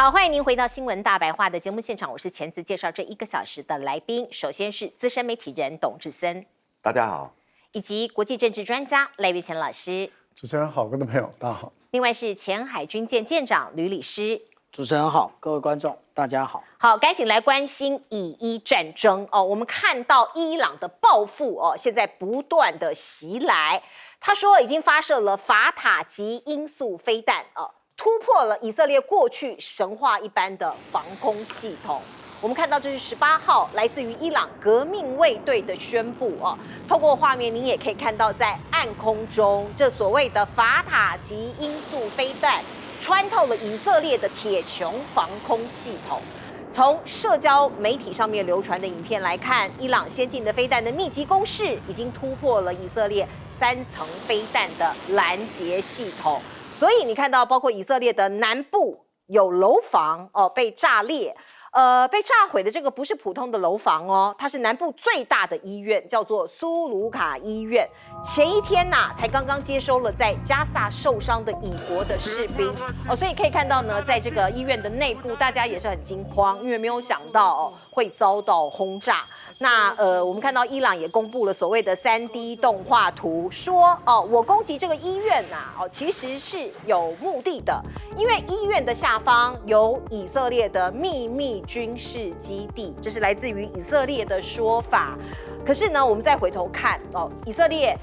好，欢迎您回到新闻大白话的节目现场，我是钱子，介绍这1个小时的来宾。首先是资深媒体人董志森，大家好，以及国际政治专家赖岳乾老师。主持人好，各位朋友大家好。另外是前海军舰舰长吕礼师。主持人好，各位观众大家好。好，赶紧来关心以伊战争哦。我们看到伊朗的报复哦，现在不断的袭来。他说已经发射了法塔级音速飞弹哦。突破了以色列过去神话一般的防空系统。我们看到这是18号来自于伊朗革命卫队的宣布哦。透过画面，您也可以看到在暗空中，这所谓的法塔级音速飞弹穿透了以色列的铁穹防空系统。从社交媒体上面流传的影片来看，伊朗先进的飞弹的密集攻势已经突破了以色列3层飞弹的拦截系统。所以你看到，包括以色列的南部有楼房哦被炸裂，被炸毁的这个不是普通的楼房哦，它是南部最大的医院，叫做苏卢卡医院。前一天呐，才刚刚接收了在加萨受伤的以国的士兵哦，所以可以看到呢，在这个医院的内部，大家也是很惊慌，因为没有想到哦会遭到轰炸。那我们看到伊朗也公布了所谓的3D 动画图，说哦，我攻击这个医院呐，哦，其实是有目的的，因为医院的下方有以色列的秘密军事基地，这是来自于以色列的说法。可是呢，我们再回头看哦，以色列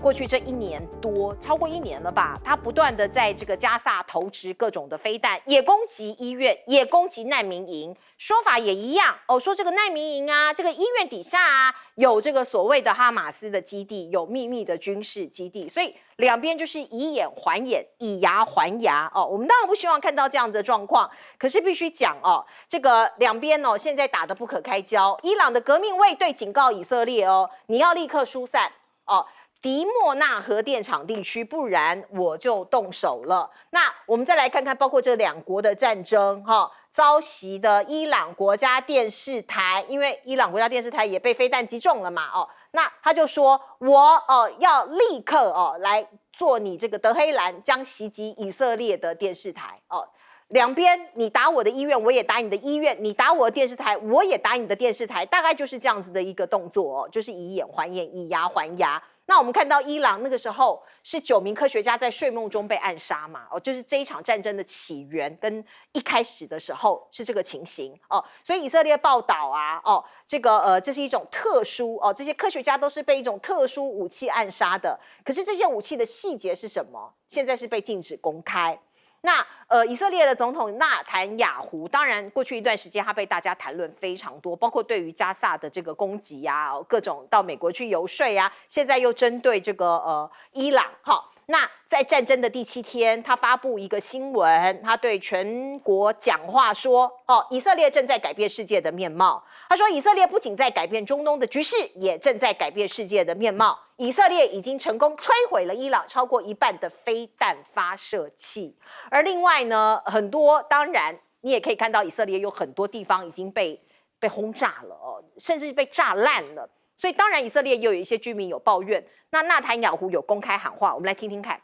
过去这1年多，超过1年了吧，他不断的在这个加萨投掷各种的飞弹，也攻击医院，也攻击难民营，说法也一样哦，说这个难民营啊，这个医院底下啊，有这个所谓的哈马斯的基地，有秘密的军事基地，所以两边就是以眼还眼，以牙还牙哦。我们当然不希望看到这样的状况，可是必须讲哦，这个两边哦现在打得不可开交。伊朗的革命卫队警告以色列哦，你要立刻疏散哦。迪莫纳核电厂地区，不然我就动手了。那我们再来看看，包括这2国的战争，遭袭的伊朗国家电视台，因为伊朗国家电视台也被飞弹击中了嘛，哦，那他就说，我要立刻来做你这个德黑兰将袭击以色列的电视台哦。两边你打我的医院，我也打你的医院；你打我的电视台，我也打你的电视台，大概就是这样子的一个动作哦，就是以眼还眼，以牙还牙。那我们看到伊朗那个时候是9名科学家在睡梦中被暗杀嘛，哦，就是这一场战争的起源跟一开始的时候是这个情形哦，所以以色列报道啊，哦，这个这是一种特殊哦，这些科学家都是被一种特殊武器暗杀的，可是这些武器的细节是什么？现在是被禁止公开。那以色列的总统纳坦雅胡，当然过去一段时间他被大家谈论非常多，包括对于加萨的这个攻击啊，各种到美国去游说啊，现在又针对这个伊朗哈。那在战争的第7天，他发布一个新闻，他对全国讲话说：哦，以色列正在改变世界的面貌。他说，以色列不仅在改变中东的局势，也正在改变世界的面貌。以色列已经成功摧毁了伊朗超过1半的飞弹发射器，而另外呢，很多当然你也可以看到，以色列有很多地方已经被轰炸了哦，甚至被炸烂了。所以当然以色列也有一些居民有抱怨，那纳坦雅胡有公开喊话，我们来听听看。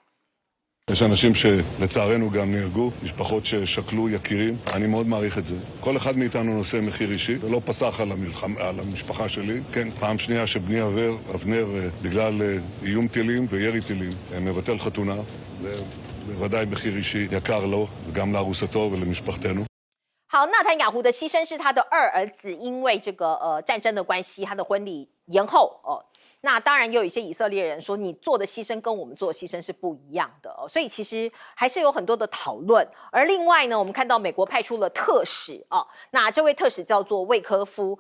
יש אנשים שלצערנו גם נהרגו, משפחות ששכלו יקירים, אני מאוד מעריך את זה. כל אחד מאיתנו נושא מחיר אישי, ולא פסח על המשפחה שלי. כן, פעם שנייה שבני אבנר, בגלל איום טילים וירי טילים, מבטל חתונה. זה בוודאי מחיר אישי יקר לו, וגם לארוסתו ולמשפחתנו. 好，纳坦雅胡的牺牲是他的2儿子，因为这个战争的关系，他的婚礼延后哦。那当然也有一些以色列人说，你做的牺牲跟我们做的牺牲是不一样的哦，所以其实还是有很多的讨论。而另外呢，我们看到美国派出了特使哦，那这位特使叫做魏科夫，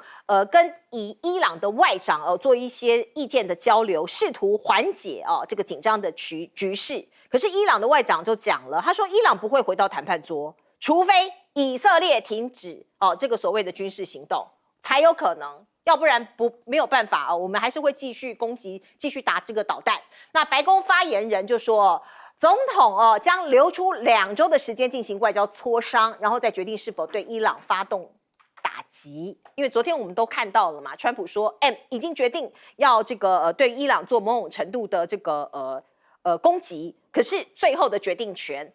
跟伊朗的外长做一些意见的交流，试图缓解这个紧张的局势。可是伊朗的外长就讲了，他说伊朗不会回到谈判桌，除非以色列停止这个所谓的军事行动，才有可能。要不然没有办法我们还是会继续攻击，继续打这个导弹。那白宫发言人就说，总统将留出2周的时间进行外交磋商，然后再决定是否对伊朗发动打击。因为昨天我们都看到了嘛，川普说已经决定要这个对伊朗做某种程度的这个攻击，可是最后的决定权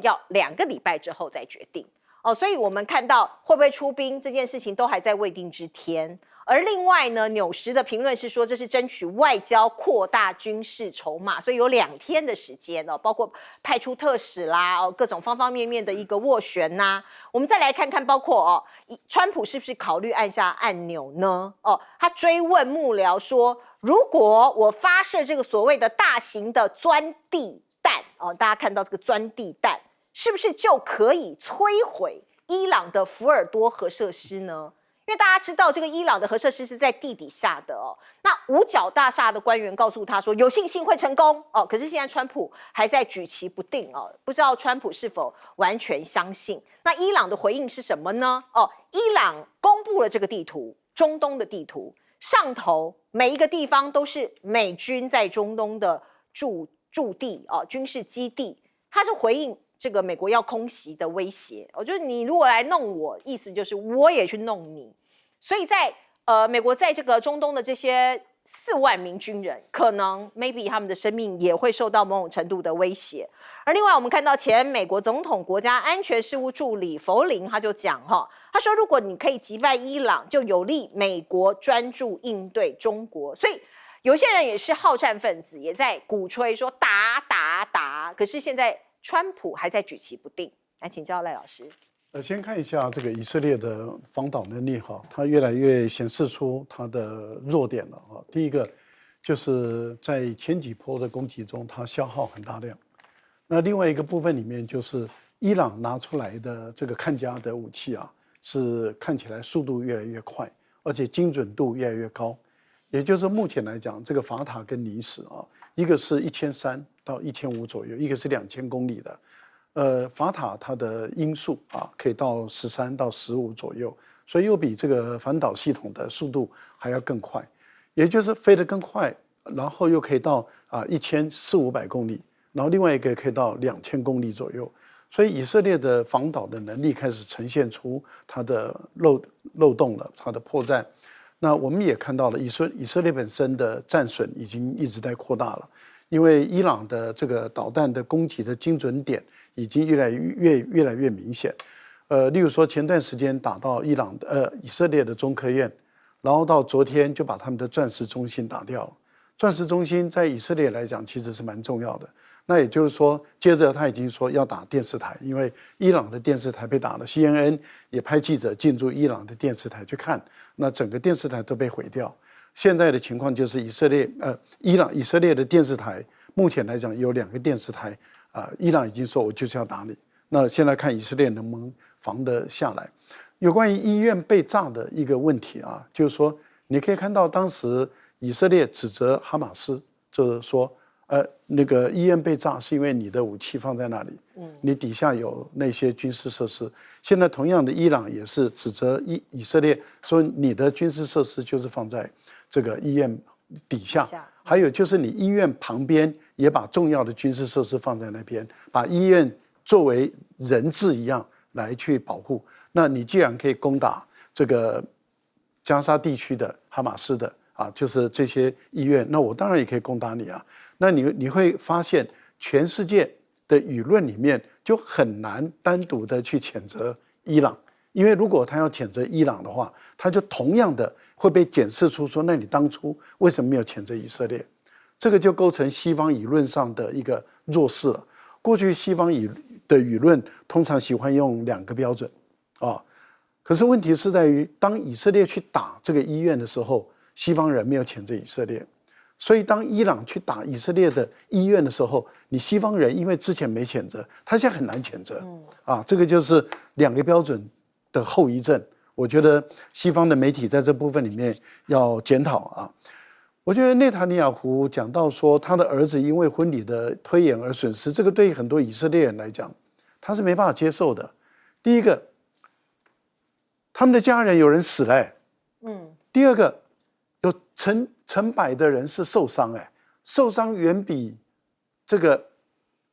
要2个礼拜之后再决定。哦，所以我们看到会不会出兵这件事情都还在未定之天。而另外呢，纽时的评论是说，这是争取外交扩大军事筹码，所以有2天的时间哦，包括派出特使啦，哦，各种方方面面的一个斡旋呐。我们再来看看，包括哦，川普是不是考虑按下按钮呢？哦，他追问幕僚说，如果我发射这个所谓的大型的钻地弹，哦，大家看到这个钻地弹，是不是就可以摧毁伊朗的福尔多核设施呢？因为大家知道，这个伊朗的核设施是在地底下的哦。那五角大厦的官员告诉他说，有信心会成功哦。可是现在川普还在举棋不定哦，不知道川普是否完全相信。那伊朗的回应是什么呢？哦，伊朗公布了这个地图，中东的地图，上头每一个地方都是美军在中东的驻地哦，军事基地。他是回应这个美国要空袭的威胁，我觉得你如果来弄我，意思就是我也去弄你。所以在美国在这个中东的这些4万名军人，可能 maybe 他们的生命也会受到某种程度的威胁。而另外我们看到前美国总统国家安全事务助理弗林他就讲他说如果你可以击败伊朗，就有利美国专注应对中国。所以有些人也是好战分子，也在鼓吹说打打打，可是现在川普还在举棋不定。来请教赖老师。先看一下这个以色列的防导能力它越来越显示出它的弱点了第一个就是在前几波的攻击中，它消耗很大量。那另外一个部分里面就是伊朗拿出来的这个看家的武器是看起来速度越来越快，而且精准度越来越高。也就是目前来讲，这个法塔跟尼什一个是1300到1500左右，一个是2000公里的。法塔它的音速可以到13到15左右，所以又比这个反导系统的速度还要更快，也就是飞得更快，然后又可以到1400-1500公里，然后另外一个可以到2000公里左右。所以以色列的防导的能力开始呈现出它的漏洞了，它的破绽。那我们也看到了以色列本身的战损已经一直在扩大了，因为伊朗的这个导弹的攻击的精准点已经越来越明显。例如说前段时间打到以色列的中科院，然后到昨天就把他们的钻石中心打掉了。钻石中心在以色列来讲其实是蛮重要的。那也就是说，接着他已经说要打电视台，因为伊朗的电视台被打了 ，CNN 也派记者进驻伊朗的电视台去看，那整个电视台都被毁掉。现在的情况就是以色列的电视台目前来讲有2个电视台伊朗已经说我就是要打你。那现在看以色列能不能防得下来。有关于医院被炸的一个问题就是说你可以看到当时以色列指责哈马斯，就是说那个医院被炸是因为你的武器放在那里，你底下有那些军事设施。现在同样的，伊朗也是指责以色列说你的军事设施就是放在这个医院底下，还有就是你医院旁边也把重要的军事设施放在那边，把医院作为人质一样来去保护。那你既然可以攻打这个加沙地区的哈马斯的就是这些医院，那我当然也可以攻打你那你会发现，全世界的舆论里面就很难单独的去谴责伊朗，因为如果他要谴责伊朗的话，他就同样的会被检视出说，那你当初为什么没有谴责以色列？这个就构成西方舆论上的一个弱势了。过去西方的舆论通常喜欢用2个标准可是问题是在于，当以色列去打这个医院的时候，西方人没有谴责以色列。所以当伊朗去打以色列的医院的时候，你西方人因为之前没谴责，他现在很难谴责这个就是2个标准的后遗症。我觉得西方的媒体在这部分里面要检讨我觉得内塔尼亚胡讲到说他的儿子因为婚礼的推延而损失，这个对于很多以色列人来讲他是没办法接受的。第一个，他们的家人有人死了第二个，有成百的人是受伤受伤远比这个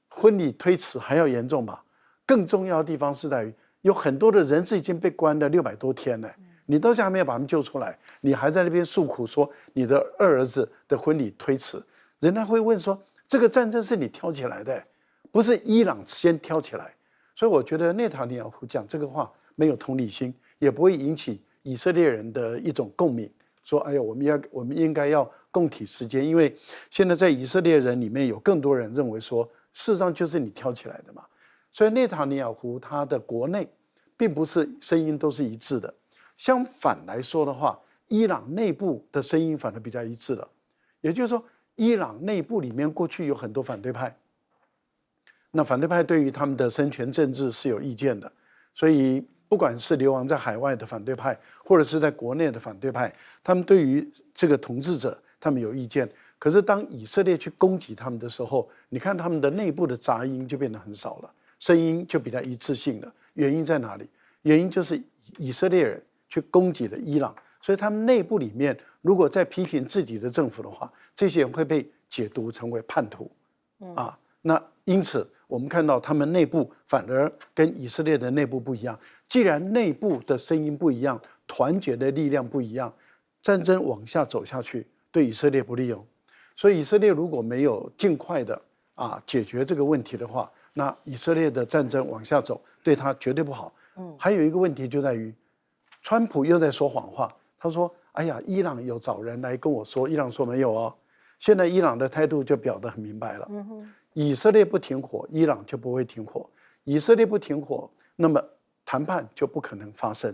婚礼推迟还要严重吧。更重要的地方是在于，有很多的人是已经被关了600多天了，你到现在还没有把他们救出来，你还在那边诉苦说你的2儿子的婚礼推迟。人家会问说，这个战争是你挑起来的，不是伊朗先挑起来。所以我觉得内塔尼亚胡讲这个话没有同理心，也不会引起以色列人的一种共鸣，说哎呀，我们应该要共体时艰，因为现在在以色列人里面有更多人认为说，事实上就是你挑起来的嘛。所以内塔尼亚胡他的国内并不是声音都是一致的，相反来说的话，伊朗内部的声音反而比较一致了。也就是说，伊朗内部里面过去有很多反对派，那反对派对于他们的生权政治是有意见的，所以不管是流亡在海外的反对派，或者是在国内的反对派，他们对于这个统治者他们有意见。可是当以色列去攻击他们的时候，你看他们的内部的杂音就变得很少了，声音就比较一致性了。原因在哪里？原因就是以色列人去攻击了伊朗，所以他们内部里面如果在批评自己的政府的话，这些人会被解读成为叛徒，啊，那因此我们看到他们内部反而跟以色列的内部不一样。既然内部的声音不一样，团结的力量不一样，战争往下走下去对以色列不利哦。所以以色列如果没有尽快的解决这个问题的话，那以色列的战争往下走对他绝对不好。还有一个问题就在于，川普又在说谎话。他说：“哎呀，伊朗有找人来跟我说。”伊朗说没有哦。现在伊朗的态度就表得很明白了。以色列不停火，伊朗就不会停火；以色列不停火，那么谈判就不可能发生。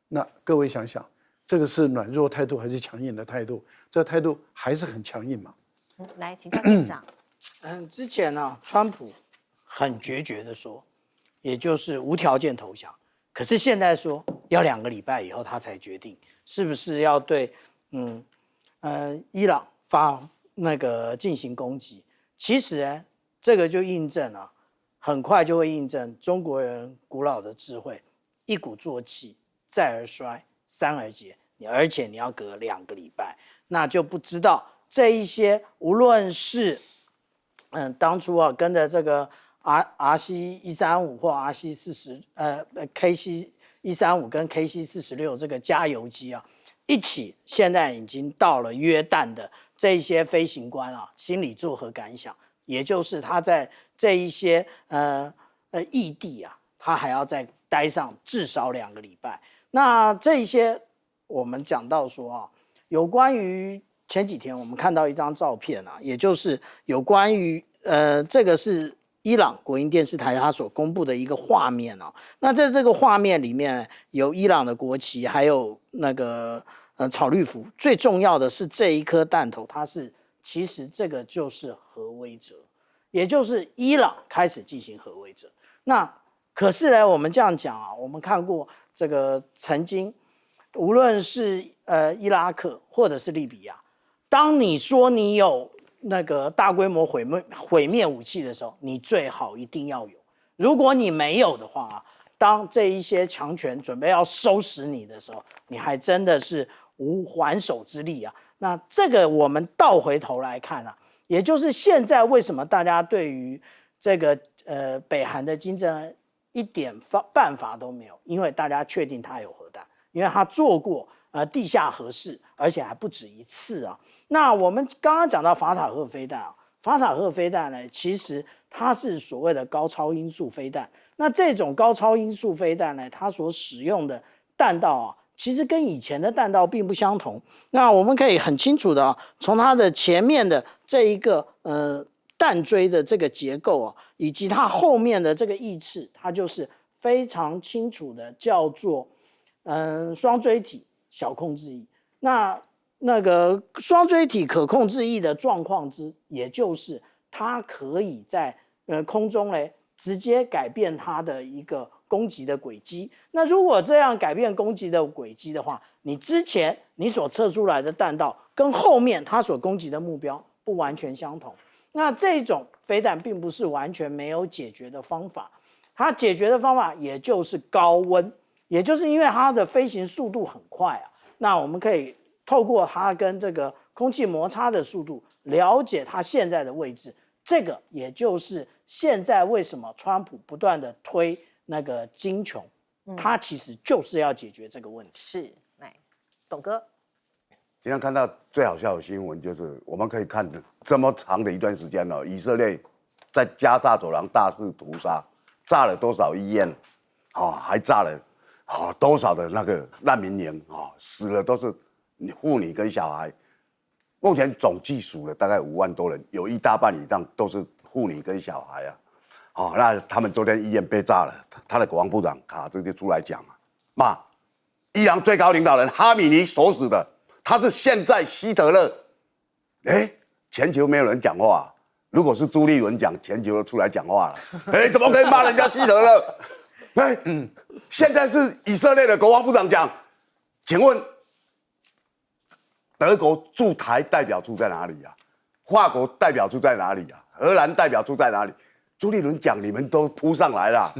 那各位想想，这个是软弱态度还是强硬的态度？这态度还是很强硬嘛。来，请教院长。之前呢，川普很决绝的说，也就是无条件投降。可是现在说要2个礼拜以后他才决定是不是要对伊朗进行攻击。其实这个就印证了，很快就会印证中国人古老的智慧：一鼓作气，再而衰，三而竭。而且你要隔2个礼拜，那就不知道这一些无论是当初跟着这个RC135或KC135跟 KC46这个加油机一起，现在已经到了约旦的这一些飞行官心里作何感想？也就是他在这一些异地他还要再待上至少2个礼拜。那这些我们讲到说有关于前几天我们看到一张照片也就是有关于这个是伊朗国营电视台它所公布的一个画面那在这个画面里面有伊朗的国旗，还有那个草绿服。最重要的是这一颗弹头，其实这个就是核威慑，也就是伊朗开始进行核威慑。那可是呢，我们这样讲我们看过这个曾经，无论是伊拉克或者是利比亚，当你说你有那个大规模毁灭武器的时候，你最好一定要有。如果你没有的话，当这一些强权准备要收拾你的时候，你还真的是无还手之力那这个我们倒回头来看也就是现在为什么大家对于这个北韩的金正恩一点办法都没有，因为大家确定他有核弹，因为他做过地下核试，而且还不止一次那我们刚刚讲到法塔赫飞弹法塔赫飞弹呢，其实它是所谓的高超音速飞弹。那这种高超音速飞弹呢，它所使用的弹道其实跟以前的弹道并不相同。那我们可以很清楚的从它的前面的这一个弹锥的这个结构以及它后面的这个翼翅，它就是非常清楚的叫做双锥体小控制翼。那个双锥体可控制翼的状况也就是它可以在空中直接改变它的一个攻击的轨迹。那如果这样改变攻击的轨迹的话，你之前你所测出来的弹道跟后面它所攻击的目标不完全相同。那这种飞弹并不是完全没有解决的方法，它解决的方法也就是高温，也就是因为它的飞行速度很快那我们可以透过它跟这个空气摩擦的速度了解它现在的位置。这个也就是现在为什么川普不断的推那个金琼，他其实就是要解决这个问题。是，来，董哥。今天看到最好笑的新闻就是我们可以看这么长的一段时间以色列在加沙走廊大肆屠杀，炸了多少医院，还炸了多少的那个难民营，死了都是妇女跟小孩。目前总计数了大概5万多人，有一大半以上都是妇女跟小孩啊。那他们昨天医院被炸了，他的国防部长卡兹就出来讲骂伊朗最高领导人哈米尼所死的，他是现在希特勒。全球没有人讲话。如果是朱立伦讲，全球都出来讲话了。怎么可以骂人家希特勒？现在是以色列的国防部长讲，请问德国驻台代表处在哪里啊？法国代表处在哪里啊？荷兰代表处在哪里？朱立伦讲，你们都扑上来了。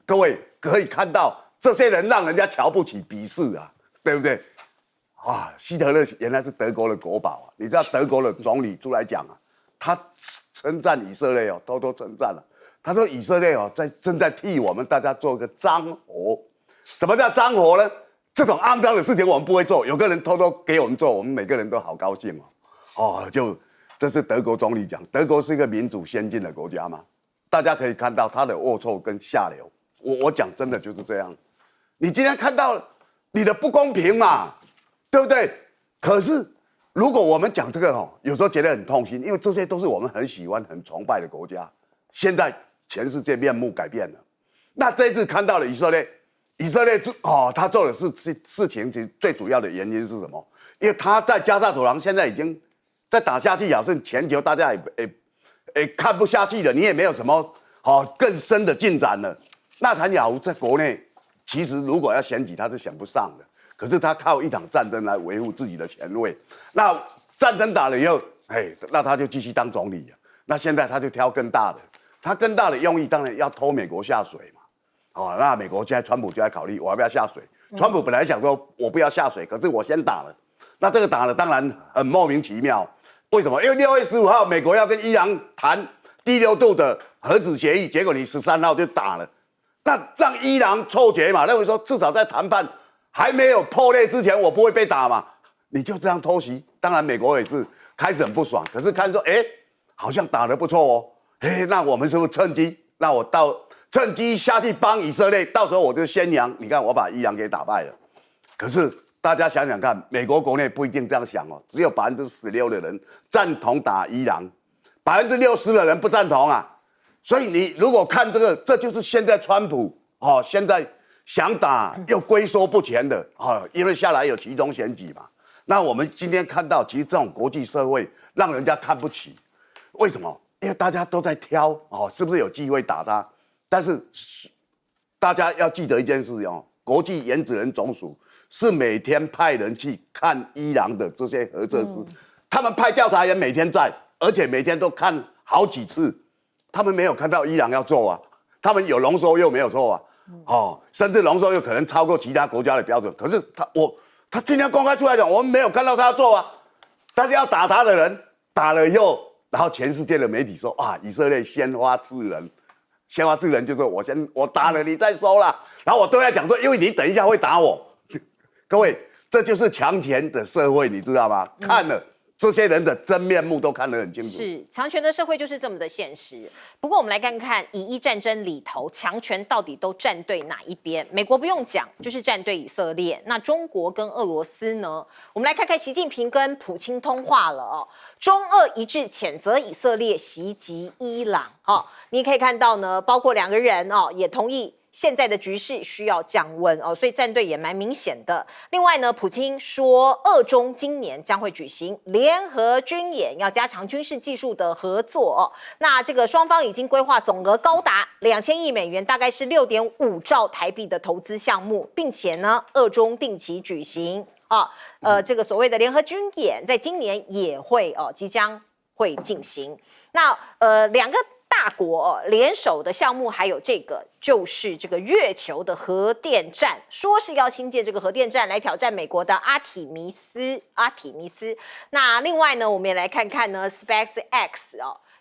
各位可以看到，这些人让人家瞧不起、鄙视啊，对不对？希特勒原来是德国的国宝你知道德国的总理出来讲他称赞以色列偷偷称赞了。他说以色列正在替我们大家做一个脏活。什么叫脏活呢？这种肮脏的事情我们不会做，有个人偷偷给我们做，我们每个人都好高兴这是德国总理讲。德国是一个民主先进的国家嘛，大家可以看到他的龌龊跟下流。我讲真的就是这样。你今天看到你的不公平嘛，对不对？可是如果我们讲这个有时候觉得很痛心，因为这些都是我们很喜欢、很崇拜的国家。现在全世界面目改变了。那这一次看到了以色列他做的事情，其实最主要的原因是什么？因为他在加沙走廊现在已经再打下去，好像全球大家也看不下去了，你也没有什么更深的进展了。纳坦雅胡在国内其实如果要选举，他是选不上的。可是他靠一场战争来维护自己的权位。那战争打了以后，那他就继续当总理那现在他就挑更大的，他更大的用意当然要拖美国下水嘛。那美国现在川普就在考虑我要不要下水。川普本来想说我不要下水，可是我先打了。那这个打了当然很莫名其妙。为什么？因为6月15号美国要跟伊朗谈第6度的核子协议，结果你13号就打了，那让伊朗错觉嘛，认为说至少在谈判还没有破裂之前，我不会被打嘛，你就这样偷袭。当然美国也是开始很不爽，可是看说好像打得不错那我们是不是趁机？那我趁机下去帮以色列，到时候我就宣扬，你看我把伊朗给打败了。可是大家想想看，美国国内不一定这样想只有16%的人赞同打伊朗，60%的人不赞同所以你如果看这个，这就是现在川普现在想打又龟缩不前的因为下来有期中选举嘛。那我们今天看到，其实这种国际社会让人家看不起，为什么？因为大家都在挑是不是有机会打他？但是大家要记得一件事国际原子能总署是每天派人去看伊朗的这些核设施，他们派调查员每天在，而且每天都看好几次，他们没有看到伊朗要做他们有浓缩铀没有错甚至浓缩铀可能超过其他国家的标准，可是他今天公开出来讲，我们没有看到他要做但是要打他的人打了以后，然后全世界的媒体说以色列先发制人。先发制人就是我打了你再说啦，然后我都在讲说，因为你等一下会打我。各位，这就是强权的社会，你知道吗？看了这些人的真面目都看得很清楚。是强权的社会就是这么的现实。不过我们来看看以伊战争里头，强权到底都站对哪一边？美国不用讲，就是站对以色列。那中国跟俄罗斯呢？我们来看看习近平跟普京通话了中俄一致谴责以色列袭击伊朗你可以看到呢，包括2个人也同意现在的局势需要降温所以站队也蛮明显的。另外呢，普京说俄中今年将会举行联合军演，要加强军事技术的合作那这个双方已经规划总额高达2000亿美元，大概是6.5兆台币的投资项目，并且呢，俄中定期举行这个所谓的联合军演，在今年也会即将会进行。那2个大国联手的项目，还有这个就是这个月球的核电站，说是要新建这个核电站来挑战美国的阿提米斯。那另外呢，我们也来看看呢 SpaceX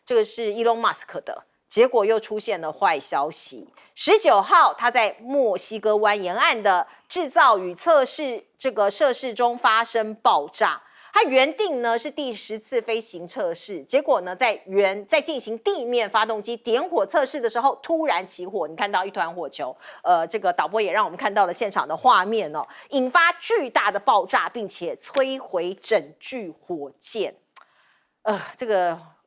这个是 Elon Musk 的，结果又出现了坏消息。19号，他在墨西哥湾沿岸的制造与测试这个设施中发生爆炸。它原定呢是第10次飞行测试，结果呢在进行地面发动机点火测试的时候突然起火，你看到一团火球，这个导播也让我们看到了现场的画面哦，引发巨大的爆炸，并且摧毁整具火箭。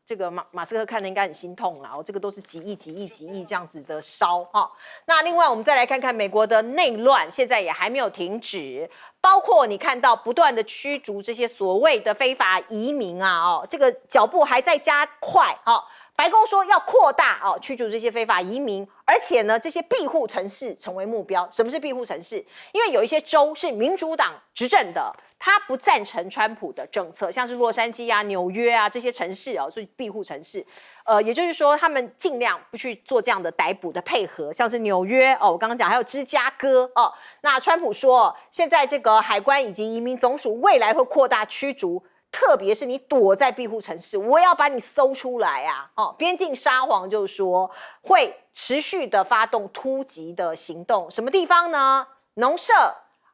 这个马斯克看的应该很心痛啦，这个都是几亿这样子的烧哈。那另外我们再来看看美国的内乱，现在也还没有停止，包括你看到不断的驱逐这些所谓的非法移民啊，这个脚步还在加快啊。白宫说要扩大驱逐这些非法移民，而且呢，这些庇护城市成为目标。什么是庇护城市？因为有一些州是民主党执政的，他不赞成川普的政策，像是洛杉矶啊、纽约啊这些城市所以庇护城市。也就是说，他们尽量不去做这样的逮捕的配合，像是纽约我刚刚讲还有芝加哥那川普说，现在这个海关以及移民总署未来会扩大驱逐。特别是你躲在庇护城市，我要把你搜出来啊！边境沙皇就说会持续的发动突击的行动，什么地方呢？农舍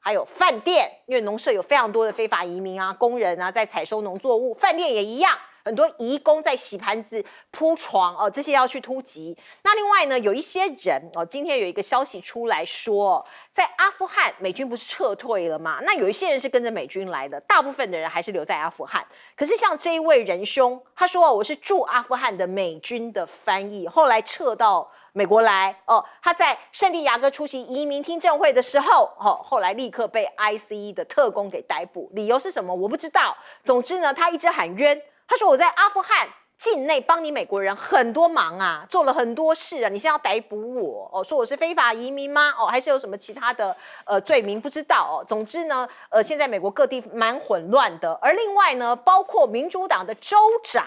还有饭店，因为农舍有非常多的非法移民啊、工人啊在采收农作物，饭店也一样。很多移工在洗盘子、铺床这些要去突击。那另外呢，有一些人今天有一个消息出来说，在阿富汗美军不是撤退了吗？那有一些人是跟着美军来的，大部分的人还是留在阿富汗。可是像这一位仁兄，他说我是驻阿富汗的美军的翻译，后来撤到美国来他在圣地亚哥出席移民听证会的时候后来立刻被 ICE 的特工给逮捕，理由是什么我不知道。总之呢，他一直喊冤。他说我在阿富汗境内帮你美国人很多忙啊，做了很多事啊，你现在要逮捕我说我是非法移民吗？还是有什么其他的罪名？不知道总之呢，现在美国各地蛮混乱的，而另外呢，包括民主党的州长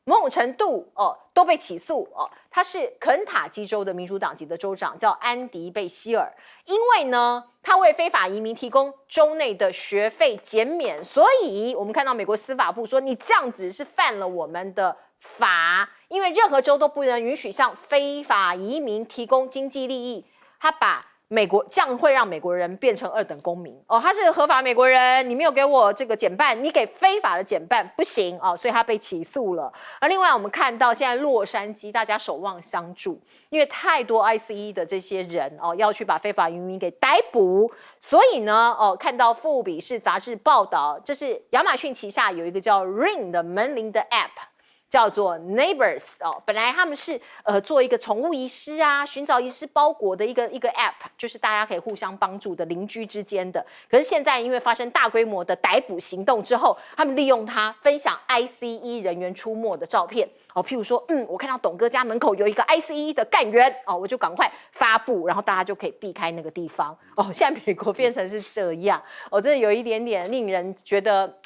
某种程度都被起诉他是肯塔基州的民主党籍的州长，叫安迪贝希尔，因为呢，他为非法移民提供州内的学费减免，所以我们看到美国司法部说，你这样子是犯了我们的法，因为任何州都不能允许向非法移民提供经济利益，他把美国这样会让美国人变成2等公民他是合法美国人，你没有给我这个减半，你给非法的减半不行所以他被起诉了。而另外我们看到现在洛杉矶大家守望相助，因为太多 ICE 的这些人要去把非法移民给逮捕，所以呢看到富比士杂志报道，这是亚马逊旗下有一个叫 Ring 的门铃的 App。叫做 Neighbors 本来他们是做一个宠物遗失啊，寻找遗失包裹的一个 App， 就是大家可以互相帮助的邻居之间的。可是现在因为发生大规模的逮捕行动之后，他们利用它分享 ICE 人员出没的照片譬如说我看到董哥家门口有一个 ICE 的干员我就赶快发布，然后大家就可以避开那个地方现在美国变成是这样真的有一点点令人觉得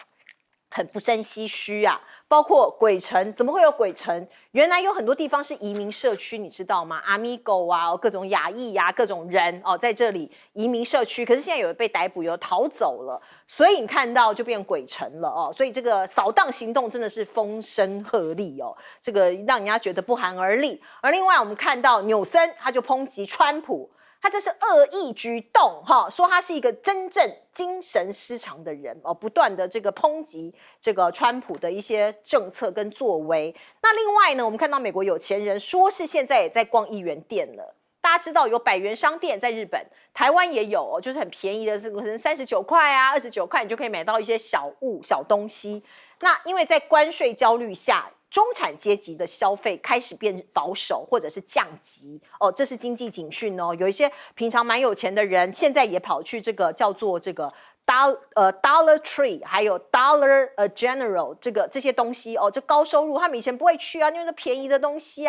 很不胜唏嘘啊！包括鬼城，怎么会有鬼城？原来有很多地方是移民社区，你知道吗？阿米狗啊，各种亚裔啊，各种人在这里移民社区。可是现在有人被逮捕，有逃走了，所以你看到就变鬼城了所以这个扫荡行动真的是风声鹤唳这个让人家觉得不寒而栗。而另外我们看到纽森他就抨击川普。他这是恶意举动说他是一个真正精神失常的人不断的这个抨击这个川普的一些政策跟作为。那另外呢，我们看到美国有钱人说是现在也在逛1元店了。大家知道有100元商店在日本，台湾也有就是很便宜的，可能39块啊、29块，你就可以买到一些小物、小东西。那因为在关税焦虑下，中产阶级的消费开始变保守或者是降级这是经济警讯有一些平常蛮有钱的人，现在也跑去这个叫做这个Dollar Tree 还有 Dollar General 这些东西这高收入他们以前不会去因为这便宜的东西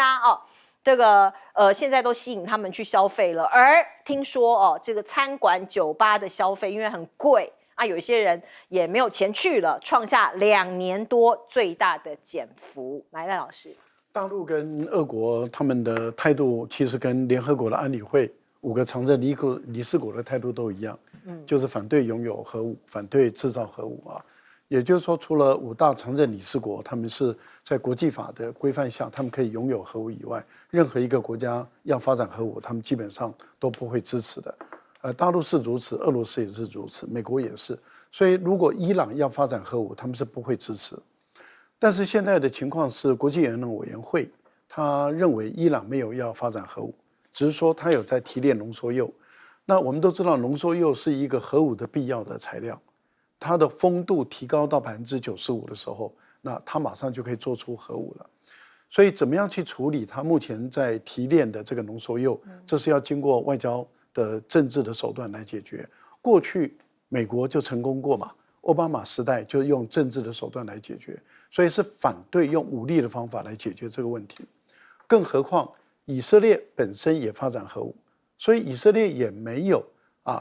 这个现在都吸引他们去消费了。而听说这个餐馆酒吧的消费因为很贵有一些人也没有钱去了，创下2年多最大的减幅。来，赖老师，大陆跟俄国他们的态度其实跟联合国的安理会5个常任理事国的态度都一样，就是反对拥有核武，反对制造核武也就是说，除了5大常任理事国，他们是在国际法的规范下，他们可以拥有核武以外，任何一个国家要发展核武，他们基本上都不会支持的。大陆是如此，俄罗斯也是如此，美国也是。所以如果伊朗要发展核武，他们是不会支持。但是现在的情况是，国际原能委员会他认为伊朗没有要发展核武，只是说他有在提炼浓缩铀。那我们都知道，浓缩铀是一个核武的必要的材料，它的风度提高到95%的时候，那它马上就可以做出核武了。所以怎么样去处理它目前在提炼的这个浓缩铀，这是要经过外交的政治的手段来解决。过去美国就成功过嘛，奥巴马时代就用政治的手段来解决，所以是反对用武力的方法来解决这个问题。更何况以色列本身也发展核武，所以以色列也没有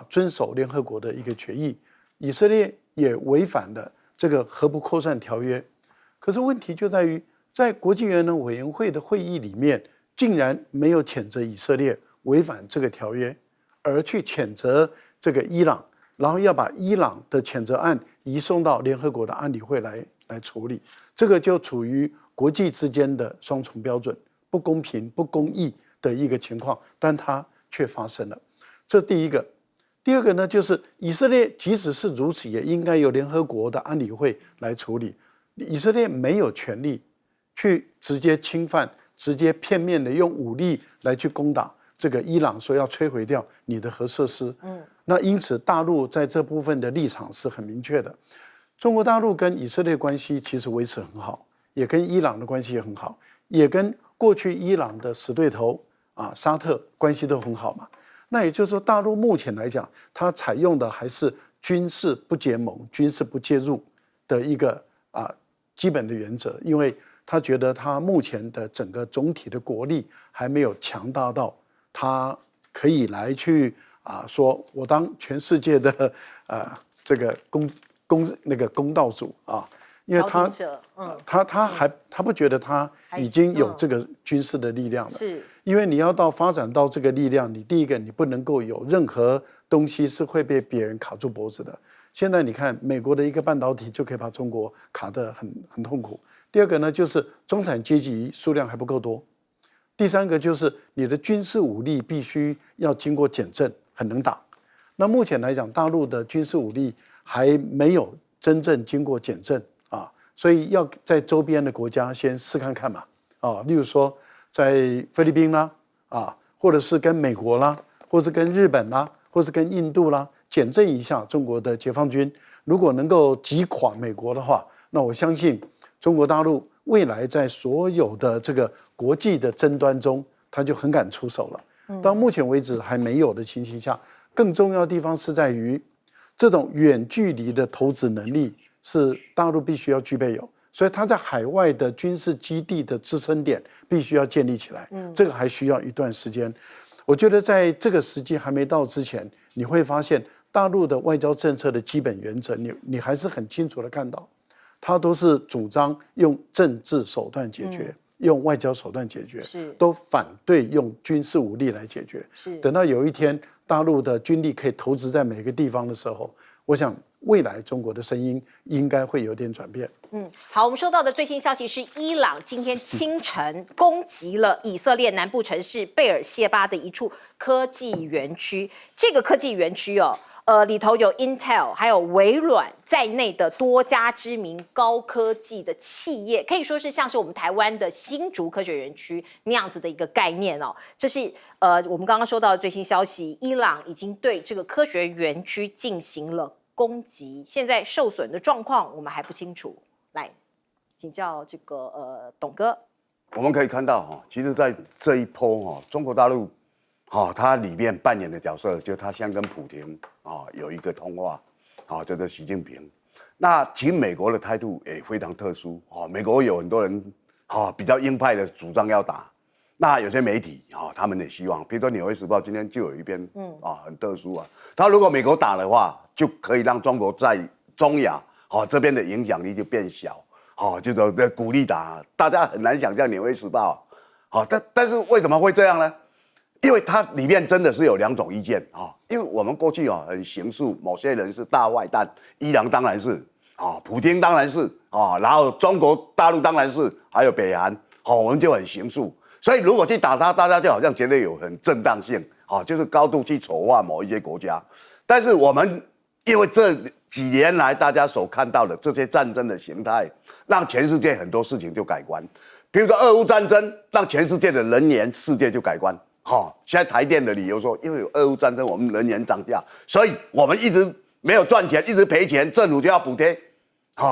遵守联合国的一个决议，以色列也违反了这个核不扩散条约。可是问题就在于，在国际原能委员会的会议里面，竟然没有谴责以色列违反这个条约，而去谴责这个伊朗，然后要把伊朗的谴责案移送到联合国的安理会来处理。这个就处于国际之间的双重标准、不公平、不公义的一个情况，但它却发生了。这第一个。第二个呢，就是以色列即使是如此，也应该由联合国的安理会来处理。以色列没有权利去直接侵犯、直接片面的用武力来去攻打这个伊朗，说要摧毁掉你的核设施。那因此大陆在这部分的立场是很明确的。中国大陆跟以色列关系其实维持很好，也跟伊朗的关系也很好，也跟过去伊朗的死对头沙特关系都很好嘛。那也就是说，大陆目前来讲，它采用的还是军事不结盟、军事不介入的一个基本的原则，因为他觉得他目前的整个总体的国力还没有强大到他可以来去说我当全世界的这个公道主因为他不觉得他已经有这个军事的力量了，是因为你要发展到这个力量，你第一个你不能够有任何东西是会被别人卡住脖子的。现在你看美国的一个半导体就可以把中国卡得很痛苦。第二个呢，就是中产阶级数量还不够多。第三个就是你的军事武力必须要经过检证，很能打。那目前来讲，大陆的军事武力还没有真正经过检证所以要在周边的国家先试看看嘛例如说在菲律宾啦或者是跟美国啦，或是跟日本啦，或是跟印度啦，检证一下中国的解放军。如果能够击垮美国的话，那我相信中国大陆未来在所有的这个国际的争端中，他就很敢出手了。到目前为止还没有的情形下，更重要的地方是在于这种远距离的投掷能力是大陆必须要具备有，所以它在海外的军事基地的支撑点必须要建立起来，这个还需要一段时间。我觉得在这个时机还没到之前，你会发现大陆的外交政策的基本原则，你还是很清楚的看到，它都是主张用政治手段解决，用外交手段解决，都反对用军事武力来解决。等到有一天大陆的军力可以投掷在每个地方的时候，我想未来中国的声音应该会有点转变。好，我们收到的最新消息是，伊朗今天清晨攻击了以色列南部城市贝尔谢巴的一处科技园区。这个科技园区里头有 Intel 还有微软在内的多家知名高科技的企业，可以说是像是我们台湾的新竹科学园区那样子的一个概念这是我们刚刚收到的最新消息，伊朗已经对这个科学园区进行了攻击，现在受损的状况我们还不清楚。来，请教这个董哥。我们可以看到其实在这一波中国大陆它里面扮演的角色，就它像跟普亭有一个通话叫做习近平。那其实美国的态度也非常特殊美国有很多人比较鹰派的主张要打，那有些媒体他们也希望，比如说《纽约时报》今天就有一篇很特殊他如果美国打的话，就可以让中国在中亚这边的影响力就变小就是鼓励打，大家很难想象《纽约时报》但是为什么会这样呢？因为它里面真的是有两种意见因为我们过去很形塑，某些人是大外弹，伊朗当然是普丁当然是然后中国大陆当然是，还有北韩我们就很形塑，所以如果去打它，大家就好像觉得有很正当性就是高度去丑化某一些国家。但是我们因为几年来大家所看到的这些战争的形态，让全世界很多事情就改观。比如说俄乌战争，让全世界的能源世界就改观。现在台电的理由说，因为有俄乌战争，我们能源涨价，所以我们一直没有赚钱，一直赔钱，政府就要补贴。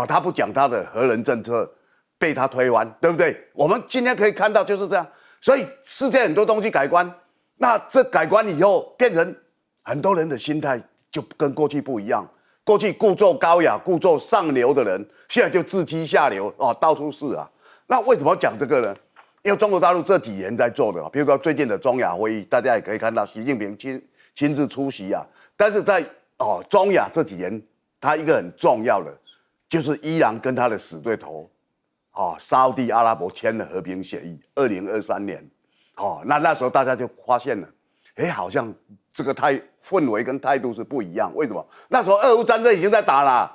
他不讲他的核能政策被他推翻，对不对？我们今天可以看到就是这样。所以世界很多东西改观，那这改观以后，变成很多人的心态就跟过去不一样。过去故作高雅、故作上流的人，现在就自欺下流到处是啊。那为什么讲这个呢？因为中国大陆这几年在做的，比如说最近的中亚会议，大家也可以看到习近平亲自出席啊。但是在中亚这几年，他一个很重要的就是伊朗跟他的死对头沙烏地阿拉伯签了和平协议，2023年，那时候大家就发现了，好像这个氛围跟态度是不一样。为什么？那时候俄乌战争已经在打了，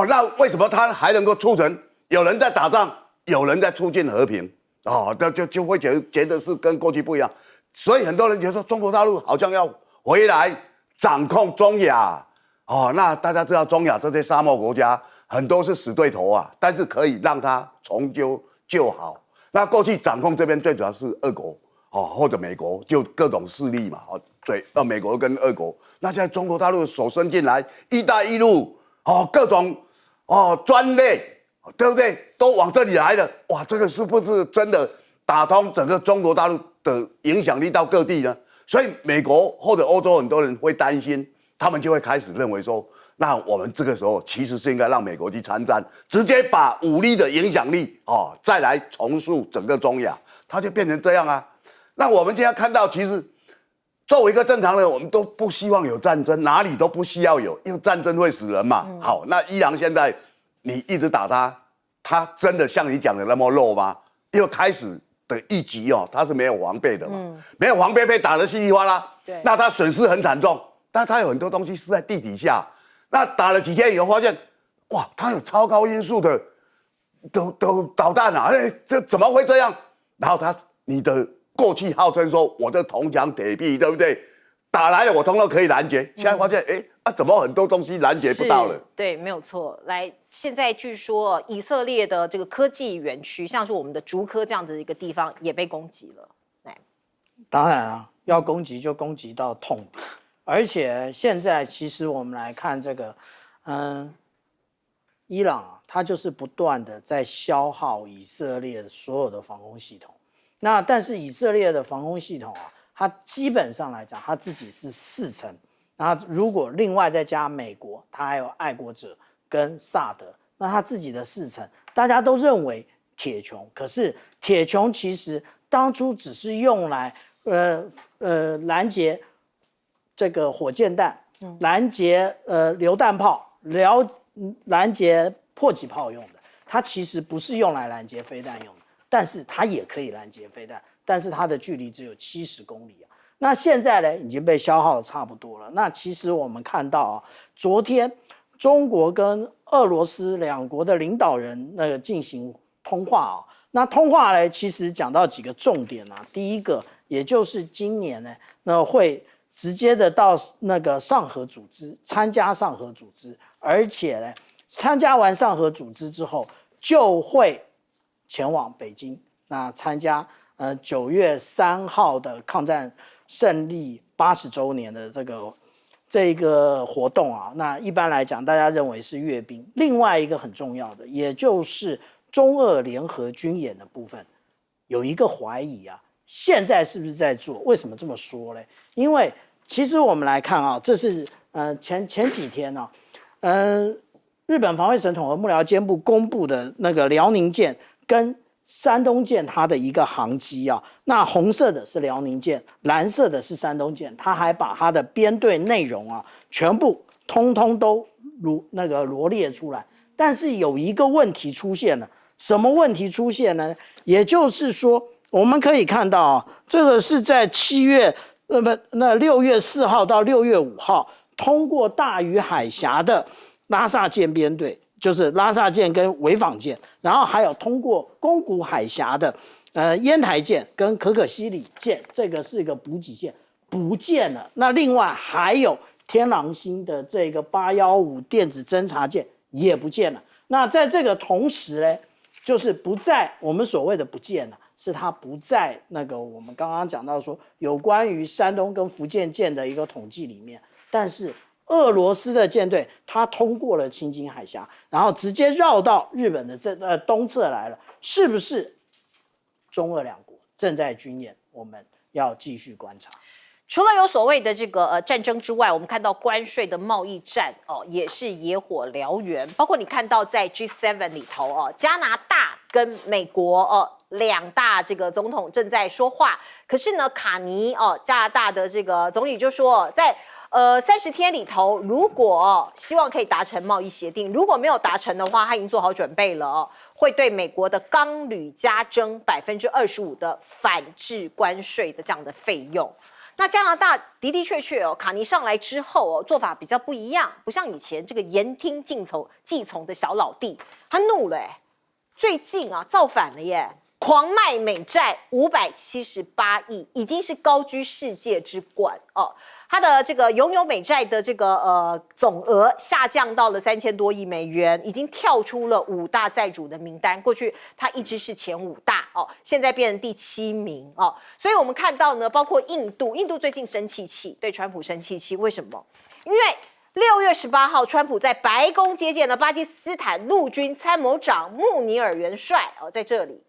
那为什么他还能够促成有人在打仗，有人在促进和平？就会觉得是跟过去不一样。所以很多人觉得说中国大陆好像要回来掌控中亚，那大家知道中亚这些沙漠国家很多是死对头啊，但是可以让它重就好。那过去掌控这边最主要是俄国或者美国，就各种势力嘛，美国跟俄国。那现在中国大陆手伸进来，一带一路各种专类，对不对？都往这里来了，哇，这个是不是真的打通整个中国大陆的影响力到各地呢？所以美国或者欧洲很多人会担心，他们就会开始认为说，那我们这个时候其实是应该让美国去参战，直接把武力的影响力再来重塑整个中亚，它就变成这样啊。那我们今天看到，其实作为一个正常人，我们都不希望有战争，哪里都不需要有，因为战争会死人嘛。好，那伊朗现在你一直打他真的像你讲的那么弱吗？因为开始的一击他是没有防备的嘛，没有防备被打得稀里哗啦，对，那他损失很惨重。但他有很多东西是在地底下，那打了几天以后发现，哇，他有超高音速的导弹啊，这怎么会这样？然后你的过去号称说我的铜墙铁壁，对不对？打来了我通通可以拦截，现在发现怎么很多东西拦截不到了？对，没有错。来，现在据说以色列的这个科技园区，像是我们的竹科这样子的一个地方，也被攻击了。来，当然啊，要攻击就攻击到痛。而且现在其实我们来看这个，伊朗它就是不断的在消耗以色列所有的防空系统。那但是以色列的防空系统它基本上来讲，它自己是4成。那如果另外再加美国，它还有爱国者跟萨德，那它自己的4成，大家都认为铁穹。可是铁穹其实当初只是用来拦截这个火箭弹，拦截榴弹炮，拦截迫击炮用的。它其实不是用来拦截飞弹用的，但是它也可以拦截飞弹，但是它的距离只有70公里啊。那现在呢，已经被消耗的差不多了。那其实我们看到昨天中国跟俄罗斯两国的领导人进行通话那通话呢，其实讲到几个重点第一个，也就是今年呢，那会直接的到那个上合组织参加上合组织，而且呢，参加完上合组织之后，就会前往北京，那参加9月3号的抗战胜利80周年的这个活动那一般来讲，大家认为是阅兵。另外一个很重要的，也就是中俄联合军演的部分，有一个怀疑现在是不是在做？为什么这么说呢？因为其实我们来看这是前几天日本防卫省统合幕僚监部公布的那个辽宁舰跟山东舰它的一个航机那红色的是辽宁舰，蓝色的是山东舰，它还把它的编队内容全部通通都罗列出来。但是有一个问题出现了，什么问题出现呢？也就是说，我们可以看到这个是在6月4号到6月5号通过大隅海峡的拉萨舰编队，就是拉萨舰跟潍坊舰，然后还有通过宫古海峡的烟台舰跟可可西里舰，这个是一个补给舰，不见了。那另外还有天狼星的这个815电子侦察舰也不见了。那在这个同时呢，就是不在我们所谓的不见了，是它不在那个我们刚刚讲到说有关于山东跟福建舰的一个统计里面，但是俄罗斯的舰队它通过了青津海峡，然后直接绕到日本的东侧来了，是不是中俄两国正在军演？我们要继续观察。除了有所谓的这个战争之外，我们看到关税的贸易战也是野火燎原。包括你看到在 G7 里头加拿大跟美国两大这个总统正在说话，可是呢，卡尼加拿大的这个总理就说，在30天里头，如果希望可以达成贸易协定，如果没有达成的话，他已经做好准备了会对美国的钢铝加征25%的反制关税的这样的费用。那加拿大的的确确卡尼上来之后做法比较不一样，不像以前这个言听计从的小老弟，他怒了最近造反了耶，狂卖美债578亿，已经是高居世界之冠他的这个拥有美债的这个总额下降到了3000多亿美元，已经跳出了5大债主的名单。过去他一直是前5大现在变成第7名所以我们看到呢，包括印度最近生气气，对川普生气气，为什么？因为6月18号，川普在白宫接见了巴基斯坦陆军参谋长穆尼尔元帅在这里，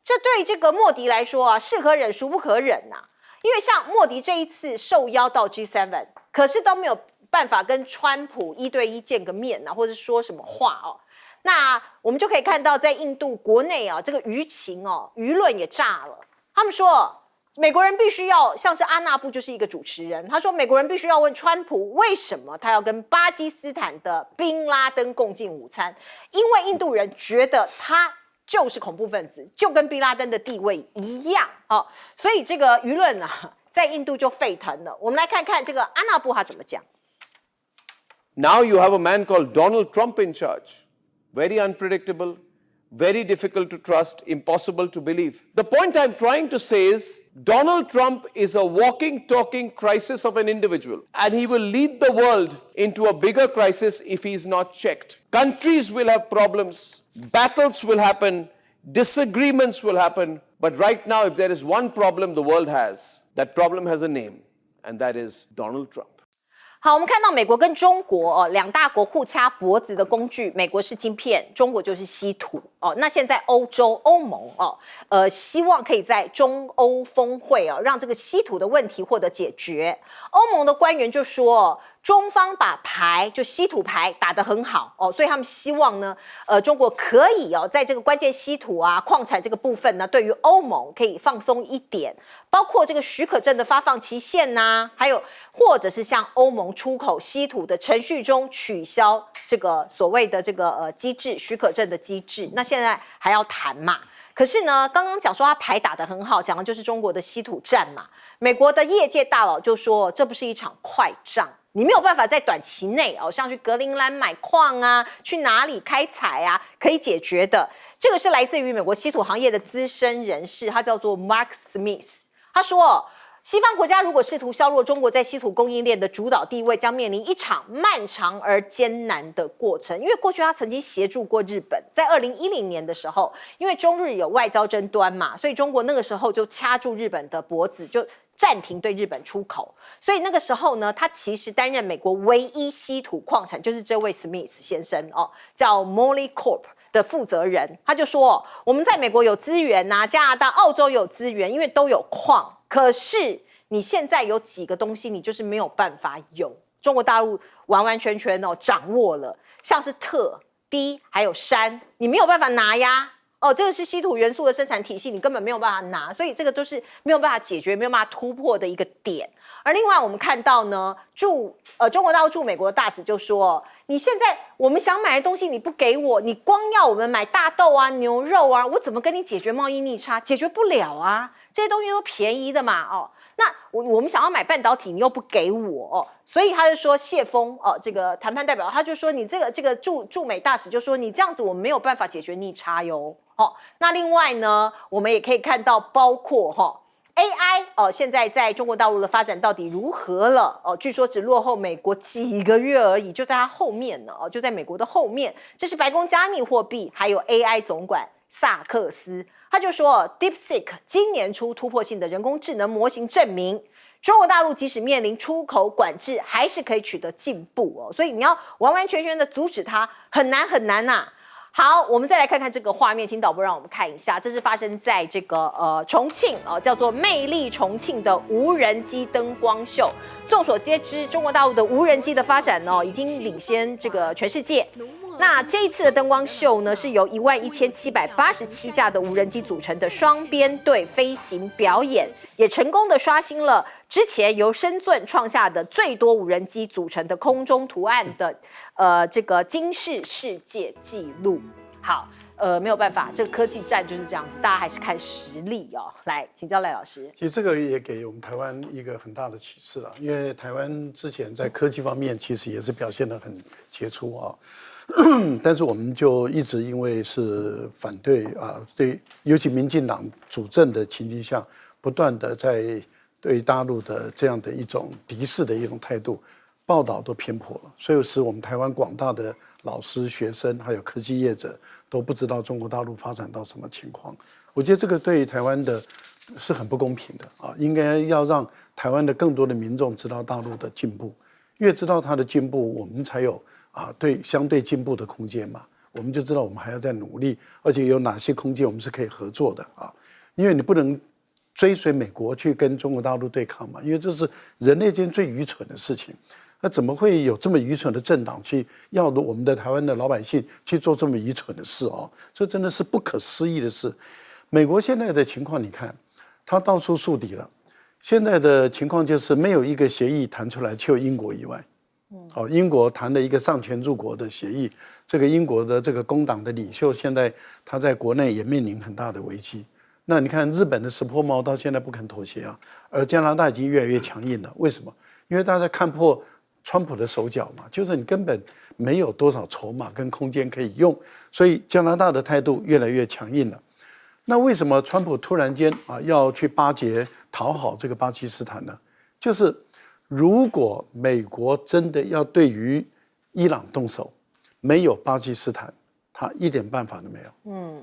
这对这个莫迪来说是可忍孰不可忍呐。因为像莫迪这一次受邀到 G7， 可是都没有办法跟川普1对1见个面或者说什么话那我们就可以看到，在印度国内这个舆情舆论也炸了。他们说，美国人必须要像是阿纳布就是一个主持人，他说美国人必须要问川普为什么他要跟巴基斯坦的宾拉登共进午餐，因为印度人觉得他就是恐怖分子，就跟宾拉登的地位一样所以这个舆论在印度就沸腾了。我们来看看这个阿纳布他怎么讲。Now you have a man called Donald Trump in charge. Very unpredictable, very difficult to trust, impossible to believe. The point I'm trying to say is Donald Trump is a walking, talking crisis of an individual, and he will lead the world into a bigger crisis if he is not checked. Countries will have problems. Battles will happen, disagreements will happen, but right now, if there is one problem the world has, that problem has a name, and that is Donald Trump. 好，我们看到美国跟中国两大国互掐脖子的工具，美国是晶片，中国就是稀土那现在欧盟希望可以在中欧峰会让这个稀土的问题获得解决。欧盟的官员就说，中方把牌就稀土牌打得很好所以他们希望呢中国可以在这个关键稀土矿产这个部分呢，对于欧盟可以放松一点，包括这个许可证的发放期限还有或者是向欧盟出口稀土的程序中取消这个所谓的这个机制，许可证的机制。那现在还要谈嘛？可是呢，刚刚讲说他牌打得很好，讲的就是中国的稀土战嘛。美国的业界大佬就说，这不是一场快仗。你没有办法在短期内像去格陵兰买矿去哪里开采可以解决的。这个是来自于美国稀土行业的资深人士，他叫做 Mark Smith。他说，西方国家如果试图削弱中国在稀土供应链的主导地位，将面临一场漫长而艰难的过程。因为过去他曾经协助过日本，在2010年的时候，因为中日有外交争端嘛，所以中国那个时候就掐住日本的脖子，就暂停对日本出口。所以那个时候呢，他其实担任美国唯一稀土矿产，就是这位 Smith 先生叫 Molycorp 的负责人，他就说，我们在美国有资源加拿大、澳洲有资源，因为都有矿。可是你现在有几个东西，你就是没有办法有。中国大陆完完全全掌握了，像是特、低还有山，你没有办法拿呀。这个是稀土元素的生产体系，你根本没有办法拿，所以这个都是没有办法解决、没有办法突破的一个点。而另外我们看到呢，中国大陆驻美国的大使就说，你现在我们想买的东西你不给我，你光要我们买大豆牛肉我怎么跟你解决贸易逆差？解决不了这些东西都便宜的嘛那我们想要买半导体，你又不给我所以他就说谢峰这个谈判代表他就说，你这个驻美大使就说，你这样子我们没有办法解决逆差哟那另外呢，我们也可以看到，包括 AI 哦，现在在中国大陆的发展到底如何了？哦，据说只落后美国几个月而已，就在它后面呢。哦，就在美国的后面。这是白宫加密货币还有 AI 总管萨克斯，他就说 ，DeepSeek 今年初突破性的人工智能模型证明，中国大陆即使面临出口管制，还是可以取得进步哦。所以你要完完全全的阻止它，很难很难呐。好，我们再来看看这个画面，请导播让我们看一下，这是发生在这个重庆叫做魅力重庆的无人机灯光秀。众所皆知，中国大陆的无人机的发展已经领先这个全世界。那这一次的灯光秀呢，是由11787架的无人机组成的双编队飞行表演，也成功的刷新了之前由深圳创下的最多无人机组成的空中图案的这个金氏世界纪录。好，没有办法，这个科技战就是这样子，大家还是看实力哦。来，请教赖老师。其实这个也给我们台湾一个很大的启示了，因为台湾之前在科技方面其实也是表现得很杰出啊。但是我们就一直因为是反对对，尤其民进党主政的情境下，不断的在对大陆的这样的一种敌视的一种态度，报道都偏颇了，所以使我们台湾广大的老师、学生还有科技业者都不知道中国大陆发展到什么情况。我觉得这个对台湾的是很不公平的啊，应该要让台湾的更多的民众知道大陆的进步，越知道它的进步，我们才有相对进步的空间嘛，我们就知道我们还要再努力，而且有哪些空间我们是可以合作的啊，因为你不能追随美国去跟中国大陆对抗嘛，因为这是人类间最愚蠢的事情。那怎么会有这么愚蠢的政党去要我们的台湾的老百姓去做这么愚蠢的事哦？这真的是不可思议的事。美国现在的情况，你看，他到处树敌了。现在的情况就是没有一个协议谈出来，就英国以外。英国谈了一个丧权入国的协议，这个英国的这个工党的领袖现在他在国内也面临很大的危机。那你看日本的石破茂到现在不肯妥协啊，而加拿大已经越来越强硬了。为什么？因为大家看破川普的手脚嘛，就是你根本没有多少筹码跟空间可以用，所以加拿大的态度越来越强硬了。那为什么川普突然间要去巴结讨好这个巴基斯坦呢？就是如果美国真的要对于伊朗动手，没有巴基斯坦，他一点办法都没有。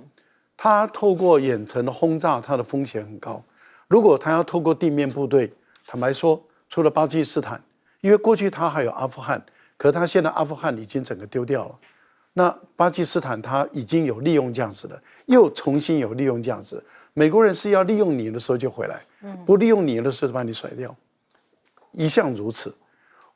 他透过远程的轰炸，他的风险很高。如果他要透过地面部队，坦白说，除了巴基斯坦，因为过去他还有阿富汗，可他现在阿富汗已经整个丢掉了。那巴基斯坦他已经有利用价值了，又重新有利用价值。美国人是要利用你的时候就回来，不利用你的时候就把你甩掉。一向如此，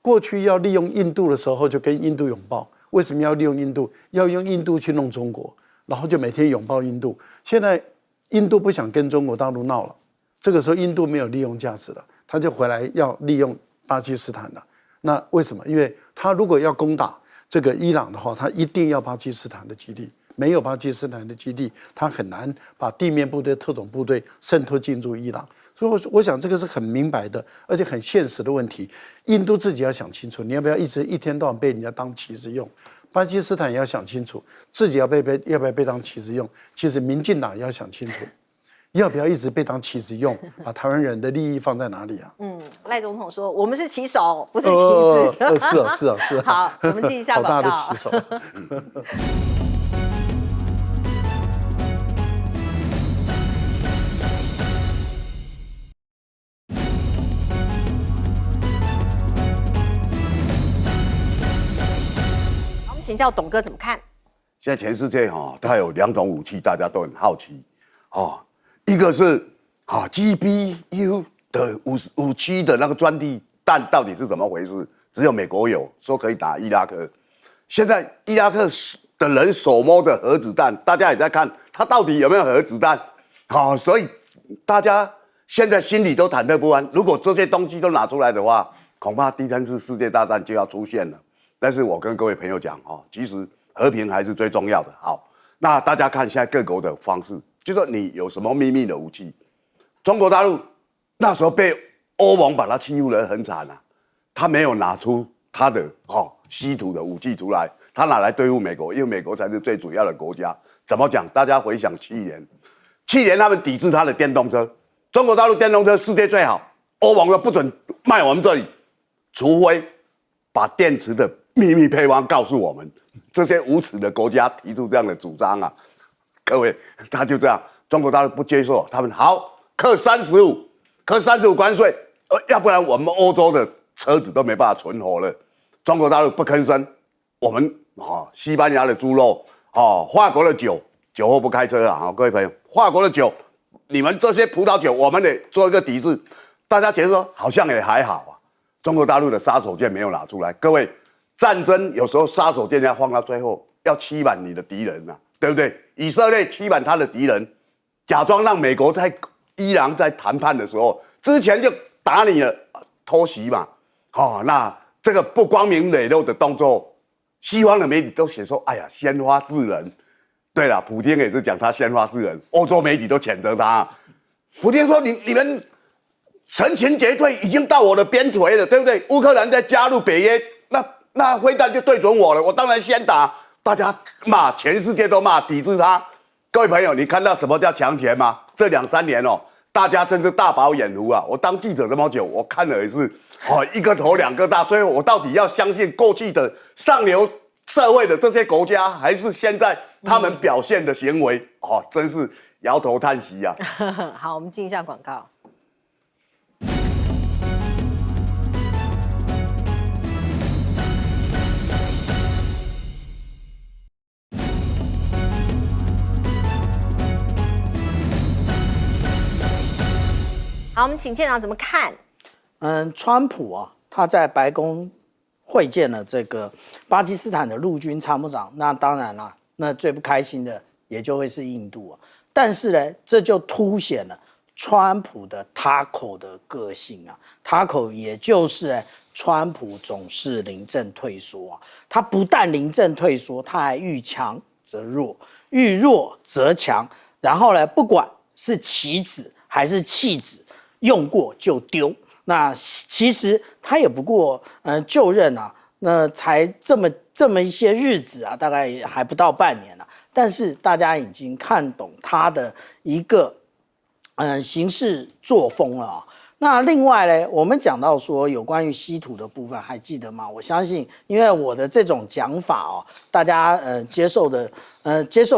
过去要利用印度的时候就跟印度拥抱，为什么要利用印度？要用印度去弄中国，然后就每天拥抱印度。现在印度不想跟中国大陆闹了，这个时候印度没有利用价值了，他就回来要利用巴基斯坦了。那为什么？因为他如果要攻打这个伊朗的话，他一定要巴基斯坦的基地，没有巴基斯坦的基地，他很难把地面部队、特种部队渗透进入伊朗。所以我想这个是很明白的，而且很现实的问题。印度自己要想清楚，你要不要一天到晚被人家当棋子用？巴基斯坦也要想清楚，自己要不要被当棋子用？其实民进党也要想清楚，要不要一直被当棋子用？把台湾人的利益放在哪里啊？赖总统说我们是棋手，不是棋子。是啊。好，我们进一下广告。好大的棋手。请教董哥怎么看？现在全世界它有2种武器，大家都很好奇一个是GBU 的57的那个专利弹到底是怎么回事？只有美国有，说可以打伊拉克。现在伊拉克的人手摸的核子弹，大家也在看它到底有没有核子弹。所以大家现在心里都忐忑不安。如果这些东西都拿出来的话，恐怕第3次世界大战就要出现了。但是我跟各位朋友讲其实和平还是最重要的。好，那大家看现在各国的方式，就说你有什么秘密的武器？中国大陆那时候被欧盟把它欺负得很惨啊，他没有拿出他的稀土的武器出来，他拿来对付美国，因为美国才是最主要的国家。怎么讲？大家回想7年他们抵制他的电动车，中国大陆电动车世界最好，欧盟都不准卖我们这里，除非把电池的秘密配方告诉我们。这些无耻的国家提出这样的主张啊，各位，他就这样，中国大陆不接受，他们好课35关税，要不然我们欧洲的车子都没办法存活了。中国大陆不吭声，我们西班牙的猪肉，法国的酒后不开车啊，各位朋友，法国的酒，你们这些葡萄酒，我们得做一个抵制。大家觉得说好像也还好啊，中国大陆的杀手锏没有拿出来，各位。战争有时候杀手锏要放到最后，要欺瞒你的敌人啊，对不对？以色列欺瞒他的敌人，假装让美国在伊朗在谈判的时候，之前就打你了，偷袭嘛。那这个不光明磊落的动作，西方的媒体都写说，哎呀，鲜花智人。对了，普丁也是讲他鲜花智人，欧洲媒体都谴责他。普丁说你们成群结队已经到我的边陲了，对不对？乌克兰在加入北约，那飞弹就对准我了，我当然先打。大家骂，全世界都骂，抵制他。各位朋友，你看到什么叫强权吗？这2、3年大家真是大饱眼福啊！我当记者这么久，我看了也是，一个头2个大。最后我到底要相信过去的上流社会的这些国家，还是现在他们表现的行为？真是摇头叹息啊！好，我们进一下广告。好，我们请舰长怎么看？川普啊，他在白宫会见了这个巴基斯坦的陆军参谋长，那当然啦，那最不开心的也就会是印度啊。但是呢，这就凸显了川普的Taco的个性啊。Taco也就是川普总是临阵退缩啊。他不但临阵退缩，他还遇强则弱，遇弱则强。然后呢，不管是棋子还是弃子，用过就丢。那其实他也不过就任啊，那才这么一些日子啊，大概也还不到半年啊。但是大家已经看懂他的一个行事作风了啊。那另外呢，我们讲到说有关于稀土的部分，还记得吗？我相信，因为我的这种讲法哦，大家接受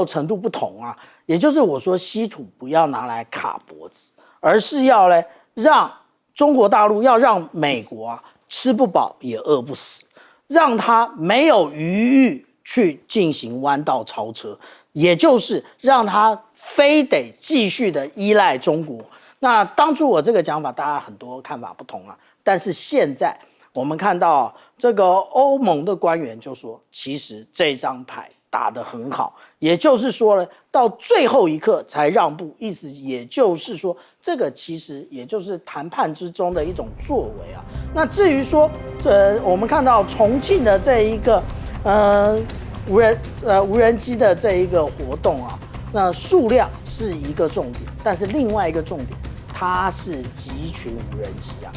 程度不同啊。也就是我说稀土不要拿来卡脖子，而是要呢让中国大陆要让美国啊吃不饱也饿不死，让他没有余裕去进行弯道超车，也就是让他非得继续的依赖中国。那当初我这个讲法，大家很多看法不同啊。但是现在我们看到这个欧盟的官员就说，其实这张牌打得很好，也就是说呢，到最后一刻才让步，意思也就是说，这个其实也就是谈判之中的一种作为啊。那至于说，我们看到重庆的这一个无人机的这一个活动啊，那数量是一个重点，但是另外一个重点，它是集群无人机啊。